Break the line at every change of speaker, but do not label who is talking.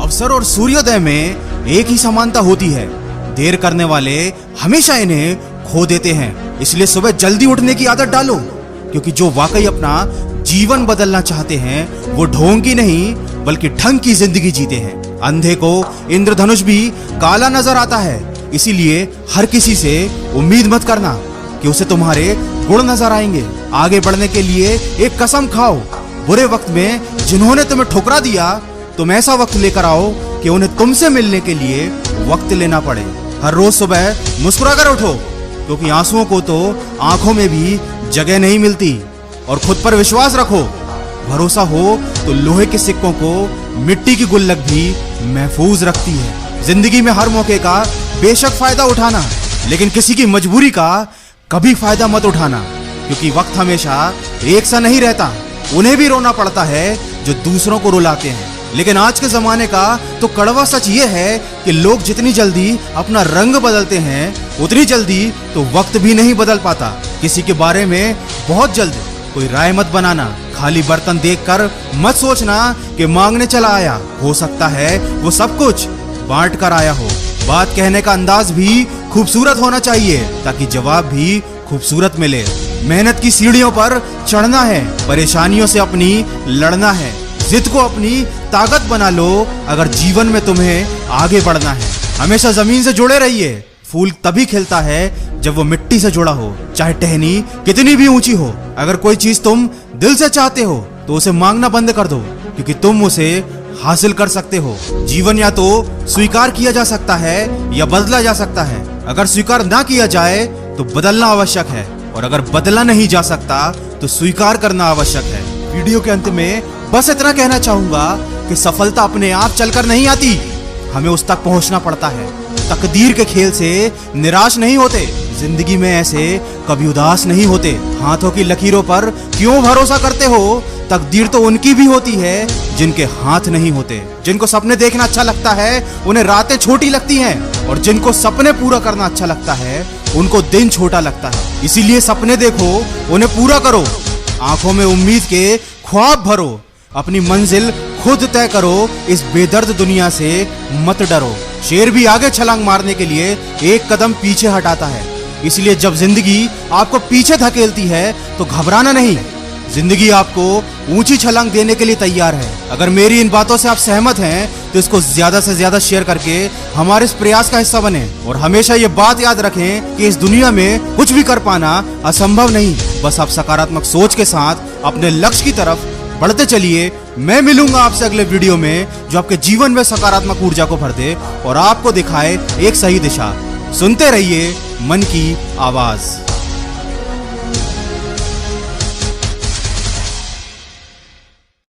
अवसर और सूर्योदय में एक ही समानता होती है। देर करने वाले हमेशा इन्हें खो देते हैं। इसलिए सुबह जल्दी उठने की आदत डालो, क्योंकि जो वाकई अपना जीवन बदलना चाहते हैं वो ढोंग की नहीं बल्कि ढंग की जिंदगी जीते हैं। अंधे को इंद्रधनुष भी काला नजर आता है, इसीलिए हर किसी से उम्मीद मत करना कि उसे तुम्हारे गुण नजर आएंगे। आगे बढ़ने के लिए एक कसम खाओ, बुरे वक्त में जिन्होंने तुम्हें ठुकरा दिया तुम ऐसा वक्त लेकर आओ कि उन्हें तुमसे मिलने के लिए वक्त लेना पड़े। हर रोज सुबह मुस्कुरा कर उठो, क्योंकि आंसुओं को तो आंखों में भी जगह नहीं मिलती। और खुद पर विश्वास रखो, भरोसा हो तो लोहे के सिक्कों को मिट्टी की गुल्लक भी महफूज रखती है। जिंदगी में हर मौके का बेशक फायदा उठाना, लेकिन किसी की मजबूरी का कभी फायदा मत उठाना, क्योंकि वक्त हमेशा एक सा नहीं रहता। उन्हें भी रोना पड़ता है जो दूसरों को रुलाते हैं। लेकिन आज के जमाने का तो कड़वा सच ये है कि लोग जितनी जल्दी अपना रंग बदलते हैं उतनी जल्दी तो वक्त भी नहीं बदल पाता। किसी के बारे में बहुत जल्द कोई राय मत बनाना। खाली बर्तन देखकर मत सोचना कि मांगने चला आया, हो सकता है वो सब कुछ बांट कर आया हो। बात कहने का अंदाज भी खूबसूरत होना चाहिए ताकि जवाब भी खूबसूरत मिले। मेहनत की सीढ़ियों पर चढ़ना है, परेशानियों से अपनी लड़ना है। जिद को अपनी ताकत बना लो अगर जीवन में तुम्हें आगे बढ़ना है। हमेशा जमीन से जुड़े रहिए। फूल तभी खिलता है जब वो मिट्टी से जुड़ा हो, चाहे टहनी कितनी भी ऊंची हो। अगर कोई चीज तुम दिल से चाहते हो तो उसे मांगना बंद कर दो, क्योंकि तुम उसे हासिल कर सकते हो। जीवन या तो स्वीकार किया जा सकता है या बदला जा सकता है। अगर स्वीकार ना किया जाए तो बदलना आवश्यक है, और अगर बदला नहीं जा सकता तो स्वीकार करना आवश्यक है। वीडियो के अंत में बस इतना कहना चाहूंगा कि सफलता अपने आप चलकर नहीं आती, हमें उस तक पहुंचना पड़ता है। तकदीर के खेल से निराश नहीं होते, जिंदगी में ऐसे कभी उदास नहीं होते। हाथों की लकीरों पर क्यों भरोसा करते हो? तकदीर तो उनकी भी होती है जिनके हाथ नहीं होते। जिनको सपने देखना अच्छा लगता है उन्हें रातें छोटी लगती हैं, और जिनको सपने पूरा करना अच्छा लगता है उनको दिन छोटा लगता है। इसीलिए सपने देखो, उन्हें पूरा करो, आंखों में उम्मीद के ख्वाब भरो, अपनी मंजिल खुद तय करो। इस बेदर्द दुनिया से मत डरो। शेर भी आगे छलांग मारने के लिए एक कदम पीछे हटाता है। इसलिए जब जिंदगी आपको पीछे धकेलती है तो घबराना नहीं, जिंदगी आपको ऊंची छलांग देने के लिए तैयार है। अगर मेरी इन बातों से आप सहमत हैं तो इसको ज्यादा से ज्यादा शेयर करके हमारे इस प्रयास का हिस्सा बने। और हमेशा ये बात याद रखें कि इस दुनिया में कुछ भी कर पाना असंभव नहीं। बस आप सकारात्मक सोच के साथ अपने लक्ष्य की तरफ बढ़ते चलिए। मैं मिलूंगा आपसे अगले वीडियो में जो आपके जीवन में सकारात्मक ऊर्जा को भर दे और आपको दिखाए एक सही दिशा। सुनते रहिए मन की आवाज।